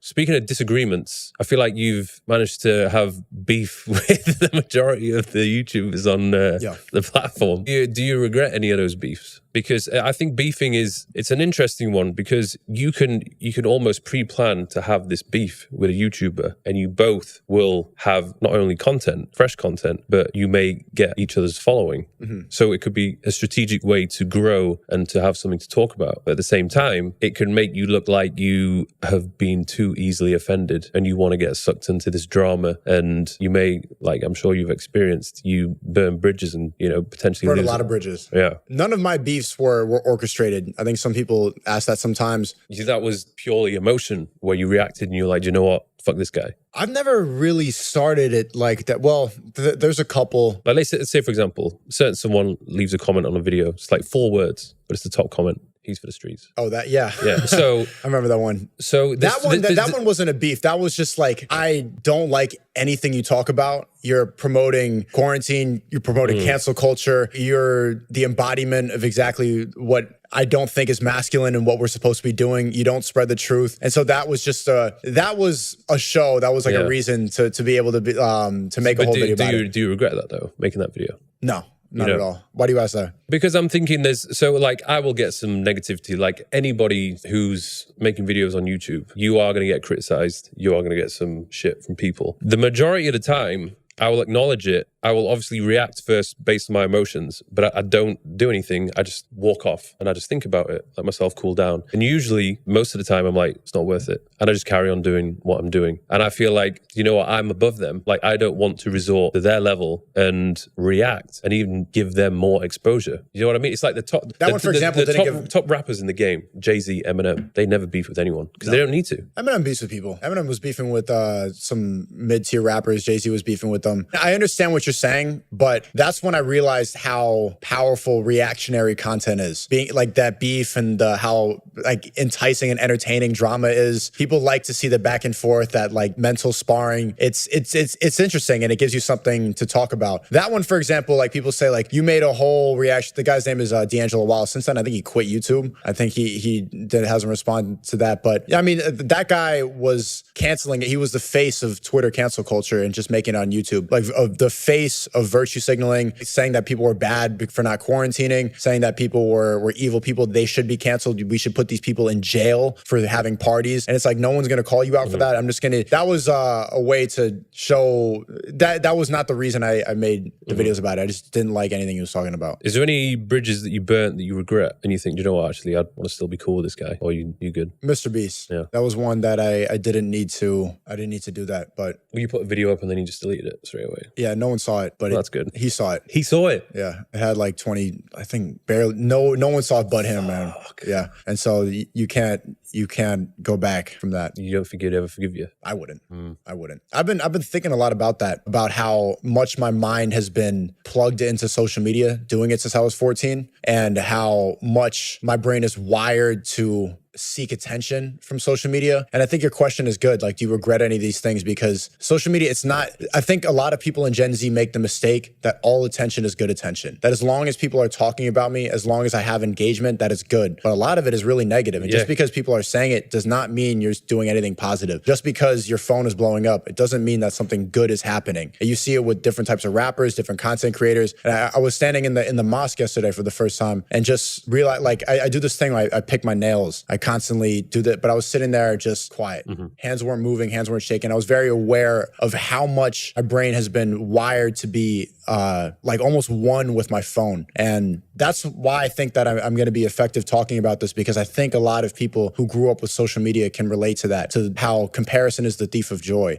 Speaking of disagreements, I feel like you've managed to have beef with the majority of the YouTubers on the platform. Do you regret any of those beefs? Because I think beefing it's an interesting one, because you can almost pre-plan to have this beef with a YouTuber, and you both will have not only fresh content, but you may get each other's following. So it could be a strategic way to grow and to have something to talk about. But at the same time, it can make you look like you have been too easily offended and you want to get sucked into this drama, and you may, like I'm sure you've experienced, you burn bridges and, potentially burn a lot of bridges. Yeah. None of my beefs were orchestrated. I think some people ask that sometimes. You see, that was purely emotion where you reacted and you're like, you know what? Fuck this guy. I've never really started it like that. Well, there's a couple. Like, let's say, for example, someone leaves a comment on a video. It's like 4 words, but it's the top comment. He's for the streets. Oh, yeah. So I remember that one. So that one wasn't a beef. That was just like, I don't like anything you talk about. You're promoting quarantine. You're promoting cancel culture. You're the embodiment of exactly what I don't think is masculine and what we're supposed to be doing. You don't spread the truth. And so that was just a show. That was like a reason to be able to be to make a whole video about it. Do you regret that though, making that video? No. Not at all. Why do you ask that? Because I'm thinking I will get some negativity. Like anybody who's making videos on YouTube, you are going to get criticized. You are going to get some shit from people. The majority of the time, I will acknowledge it. I will obviously react first based on my emotions, but I don't do anything. I just walk off and I just think about it, let myself cool down. And usually, most of the time, I'm like, it's not worth it. And I just carry on doing what I'm doing. And I feel like, you know what, I'm above them. Like, I don't want to resort to their level and react and even give them more exposure. You know what I mean? It's like the top... top rappers in the game, Jay-Z, Eminem, they never beef with anyone because they don't need to. Eminem beefs with people. Eminem was beefing with some mid-tier rappers. Jay-Z was beefing with them. I understand what you're saying, but that's when I realized how powerful reactionary content is. Being like that beef and how like enticing and entertaining drama is. People like to see the back and forth, that like mental sparring. It's interesting and it gives you something to talk about. That one, for example, like people say like you made a whole reaction. The guy's name is D'Angelo Wallace. Since then, I think he quit YouTube. I think he hasn't responded to that. But yeah, I mean, that guy was canceling it. He was the face of Twitter cancel culture and just making it on YouTube. Like the face of virtue signaling, saying that people were bad for not quarantining, saying that people were evil people, they should be canceled, we should put these people in jail for having parties. And it's like, no one's going to call you out for that. I'm just going to, that was a way to show that was not the reason I made the videos about it. I just didn't like anything he was talking about. Is there any bridges that you burnt that you regret and you think, you know what, actually, I'd want to still be cool with this guy? Or you good? Mr. Beast. Yeah. That was one that I didn't need to do that, but. Well, you put a video up and then you just deleted it straight away. Yeah, no one saw it, but that's good. He saw it. He saw it? Yeah. It had like 20, I think barely, no one saw it but him, man. Yeah. And so you can't go back from that. You don't think he'd ever forgive you? I wouldn't. I wouldn't. I've been thinking a lot about that, about how much my mind has been plugged into social media, doing it since I was 14, and how much my brain is wired to seek attention from social media. And I think your question is good. Like, do you regret any of these things? Because social media, it's not, I think a lot of people in Gen Z make the mistake that all attention is good attention. That as long as people are talking about me, as long as I have engagement, that is good. But a lot of it is really negative. And just because people are saying it does not mean you're doing anything positive. Just because your phone is blowing up, it doesn't mean that something good is happening. And you see it with different types of rappers, different content creators. And I was standing in the mosque yesterday for the first time and just realized, like, I do this thing where I pick my nails. I constantly do that, but I was sitting there just quiet. Hands weren't moving, hands weren't shaking. I was very aware of how much my brain has been wired to be like almost one with my phone. And that's why I think that I'm going to be effective talking about this, because I think a lot of people who grew up with social media can relate to that, to how comparison is the thief of joy,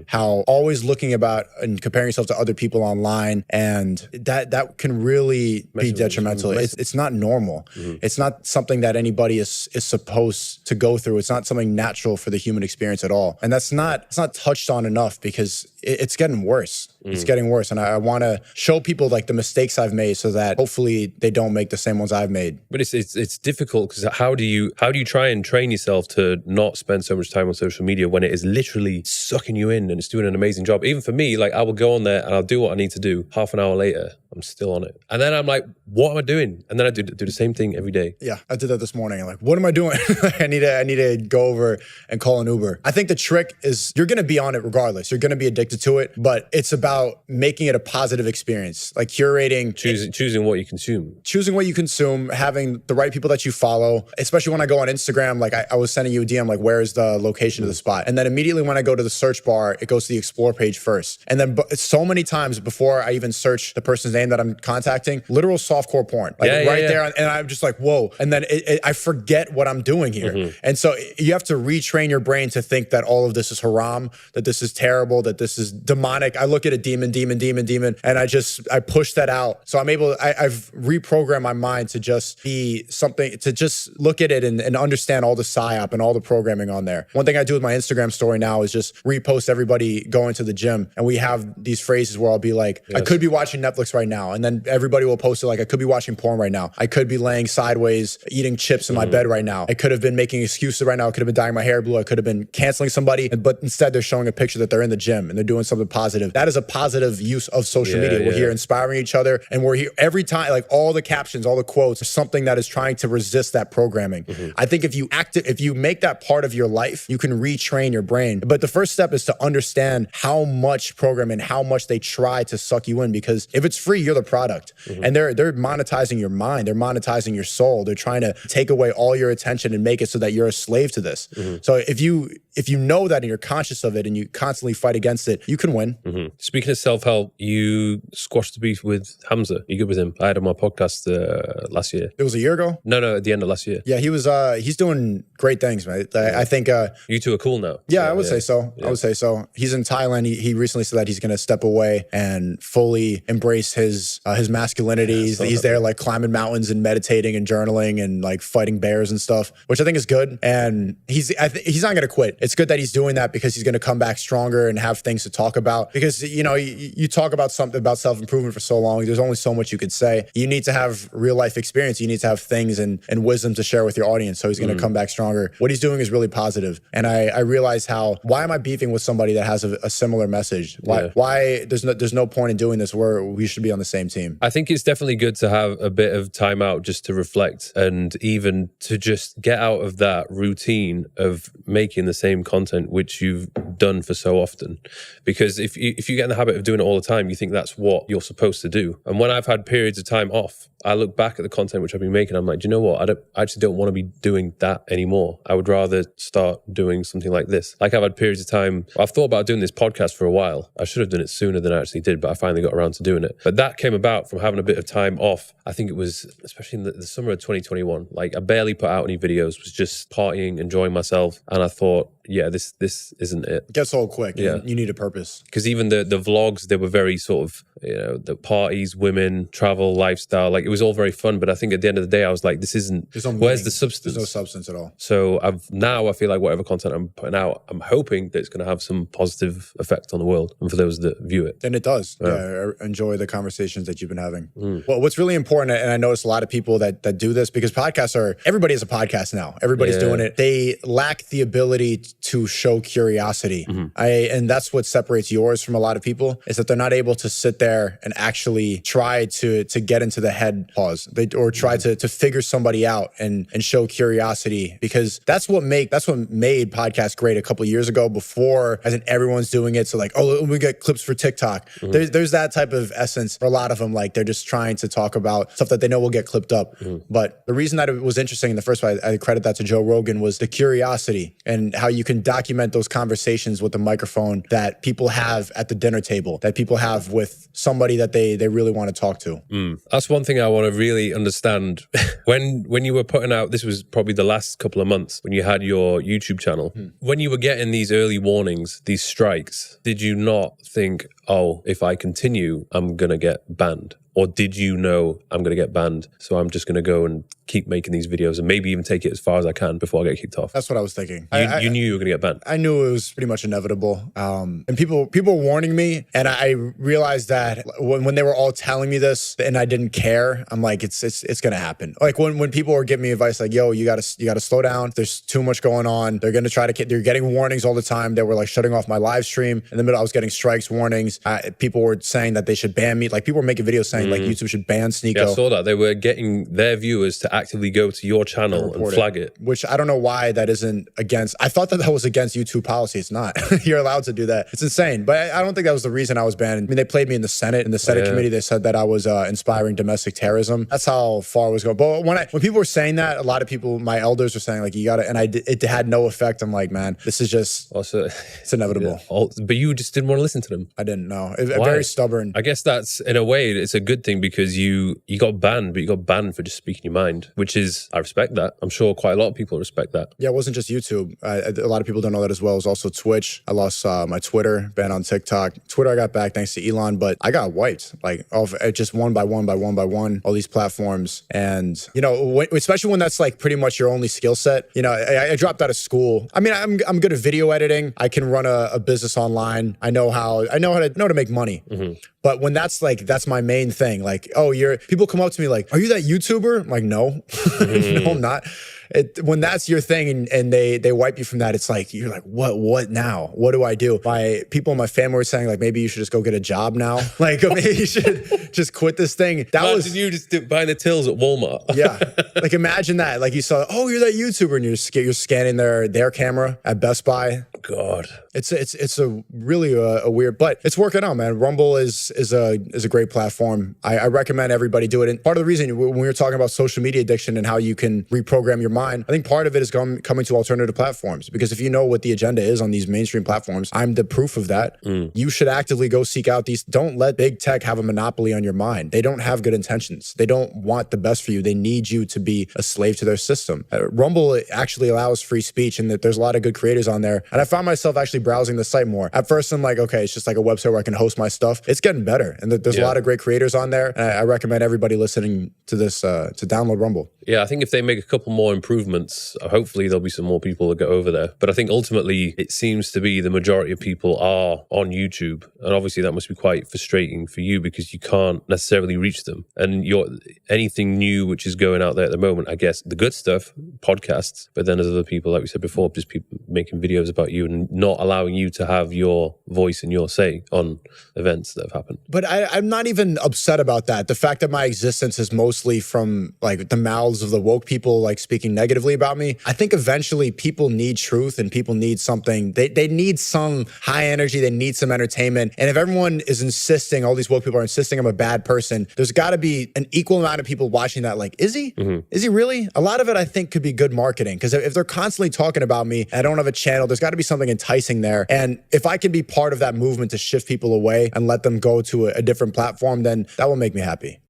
how always looking about and comparing yourself to other people online, and that can really be detrimental. It's not normal. It's not something that anybody is supposed to go through. It's not something natural for the human experience at all. And it's not touched on enough, because it's getting worse. It's getting worse. And I want to show people like the mistakes I've made so that hopefully they don't make the same ones I've made. But it's difficult because how do you try and train yourself to not spend so much time on social media when it is literally sucking you in and it's doing an amazing job? Even for me, like I will go on there and I'll do what I need to do. Half an hour later, I'm still on it. And then I'm like, what am I doing? And then I do the same thing every day. Yeah, I did that this morning. I'm like, what am I doing? I need to go over and call an Uber. I think the trick is you're going to be on it regardless. You're going to be addicted to it, but it's about making it a positive experience, like curating. Choosing what you consume. Choosing what you consume, having the right people that you follow, especially when I go on Instagram, like I was sending you a DM, like where is the location of the spot? And then immediately when I go to the search bar, it goes to the explore page first. And then so many times before I even search the person's name that I'm contacting, literal softcore porn, like there. And I'm just like, whoa. And then I forget what I'm doing here. And so you have to retrain your brain to think that all of this is haram, that this is terrible, that this is demonic. I look at a demon, and I push that out. So I've reprogrammed my mind to just be something, to just look at it and understand all the psyop and all the programming on there. One thing I do with my Instagram story now is just repost everybody going to the gym. And we have these phrases where I'll be like, I could be watching Netflix right now. And then everybody will post it like, I could be watching porn right now. I could be laying sideways, eating chips in my bed right now. I could have been making excuses right now. I could have been dyeing my hair blue. I could have been canceling somebody. But instead they're showing a picture that they're in the gym and they're doing something positive. That is a positive use of social media. We're here inspiring each other. And we're here every time, like all the captions, all the quotes are something that is trying to resist that programming. I think if you make that part of your life, you can retrain your brain. But the first step is to understand how much programming, how much they try to suck you in, because if it's free, you're the product. And they're monetizing your mind. They're monetizing your soul. They're trying to take away all your attention and make it so that you're a slave to this. So if you know that and you're conscious of it and you constantly fight against it, you can win. Speaking of self-help, you squashed the beef with Hamza. You good with him? I had him on my podcast last year. It was a year ago? No, at the end of last year. Yeah, he's doing great things, man. I think you two are cool now. Yeah, I would say so. I would say so. He's in Thailand. He recently said that he's going to step away and fully embrace his masculinity. He's there like climbing mountains and meditating and journaling and like fighting bears and stuff, which I think is good. And he's not going to quit. It's good that he's doing that because he's going to come back stronger and have things to talk about. Because you talk about something about self-improvement for so long, there's only so much you could say. You need to have real life experience. You need to have things and wisdom to share with your audience. So he's going to come back stronger. What he's doing is really positive. And I realize why am I beefing with somebody that has a similar message? Why there's no point in doing this where we should be on the same team. I think it's definitely good to have a bit of time out just to reflect and even to just get out of that routine of making the same content which you've done for so often. Because if you get in the habit of doing it all the time, you think that's what you're supposed to do. And when I've had periods of time off, I look back at the content which I've been making, I'm like, do you know what? I actually don't want to be doing that anymore. I would rather start doing something like this. Like I've had periods of time, I've thought about doing this podcast for a while. I should have done it sooner than I actually did, but I finally got around to doing it. But that came about from having a bit of time off. I think it was, especially in the summer of 2021, like I barely put out any videos, was just partying, enjoying myself. And I thought, yeah, this isn't it. It gets old quick. Yeah. You need a purpose. Because even the vlogs, they were very sort of, the parties, women, travel, lifestyle, like it was all very fun. But I think at the end of the day, I was like, this isn't, where's the substance? There's no substance at all. So I feel like whatever content I'm putting out, I'm hoping that it's going to have some positive effect on the world and for those that view it. And it does. Yeah, enjoy the conversations that you've been having. Well, what's really important, and I notice a lot of people that do this, because everybody has a podcast now. Everybody's doing it. They lack the ability to show curiosity. And that's what separates yours from a lot of people, is that they're not able to sit there and actually try to get into the head pause, or try to figure somebody out and show curiosity, because that's what made podcasts great a couple of years ago, before as in everyone's doing it. So like, oh, we get clips for TikTok. There's that type of essence for a lot of them. Like they're just trying to talk about stuff that they know will get clipped up. But the reason that it was interesting in the first place, I credit that to Joe Rogan, was the curiosity and how you can document those conversations with the microphone that people have at the dinner table, that people have with somebody that they really want to talk to. That's one thing I want to really understand. When you were putting out, this was probably the last couple of months when you had your YouTube channel, when you were getting these early warnings, these strikes, did you not think, oh, if I continue, I'm going to get banned? Or did you know I'm going to get banned, so I'm just going to go and keep making these videos and maybe even take it as far as I can before I get kicked off? That's what I was thinking. You knew you were going to get banned. I knew it was pretty much inevitable. And people were warning me, and I realized that when they were all telling me this and I didn't care, I'm like, it's going to happen. Like when people were giving me advice like, yo, you got to slow down. There's too much going on. They're going to they're getting warnings all the time. They were like shutting off my live stream. In the middle, I was getting strikes, warnings. People were saying that they should ban me. Like people were making videos saying like YouTube should ban Sneako. Yeah, I saw that. They were getting their viewers to actively go to your channel and flag it. Which I don't know why that isn't against. I thought that was against YouTube policy. It's not. You're allowed to do that. It's insane. But I don't think that was the reason I was banned. I mean, they played me in the Senate. In the Senate committee, they said that I was inspiring domestic terrorism. That's how far it was going. But when people were saying that, a lot of people, my elders were saying like, you got to, and it had no effect. I'm like, man, this is just, it's inevitable. But you just didn't want to listen to them. I didn't know. Very stubborn. I guess that's, in a way, it's a good thing because you got banned, but you got banned for just speaking your mind, which is, I respect that. I'm sure quite a lot of people respect that. Yeah, it wasn't just YouTube. A lot of people don't know that as well. It was also Twitch. I lost my Twitter, banned on TikTok. Twitter I got back thanks to Elon, but I got wiped like off just one by one, all these platforms. And, you know, especially when that's like pretty much your only skill set. You know, I dropped out of school. I mean, I'm good at video editing. I can run a business online. I know how to make money. But when that's my main thing, like, oh, people come up to me like, are you that YouTuber? I'm like, no, no, I'm not. When that's your thing and they wipe you from that, it's like, you're like, what now? What do I do? People in my family were saying like, maybe you should just go get a job now. Like maybe you should just quit this thing. Imagine you just buying the tills at Walmart. Yeah. Like imagine that. Like you saw, oh, you're that YouTuber and you're scanning their camera at Best Buy. God. It's a really a weird, but it's working out, man. Rumble is a great platform. I recommend everybody do it. And part of the reason when we were talking about social media addiction and how you can reprogram your mind, I think part of it is coming to alternative platforms, because if you know what the agenda is on these mainstream platforms, I'm the proof of that. You should actively go seek out these. Don't let big tech have a monopoly on your mind. They don't have good intentions. They don't want the best for you. They need you to be a slave to their system. Rumble actually allows free speech, and that there's a lot of good creators on there. And I found myself actually browsing the site more. At first, I'm like, okay, it's just like a website where I can host my stuff. It's getting better, and there's a lot of great creators on there. And I recommend everybody listening to this to download Rumble. Yeah, I think if they make a couple more improvements, hopefully there'll be some more people that go over there. But I think ultimately it seems to be the majority of people are on YouTube. And obviously that must be quite frustrating for you because you can't necessarily reach them. And anything new which is going out there at the moment, I guess the good stuff, podcasts, but then there's other people, like we said before, just people making videos about you and not allowing you to have your voice and your say on events that have happened. But I'm not even upset about that. The fact that my existence is mostly from like the mouths of the woke people like speaking negatively about me. I think eventually people need truth and people need something. They need some high energy. They need some entertainment. And if everyone is insisting, all these woke people are insisting I'm a bad person, there's got to be an equal amount of people watching that like, is he? Is he really? A lot of it I think could be good marketing, because if they're constantly talking about me, I don't have a channel, there's got to be something enticing there. And if I can be part of that movement to shift people away and let them go to a different platform, then that will make me happy.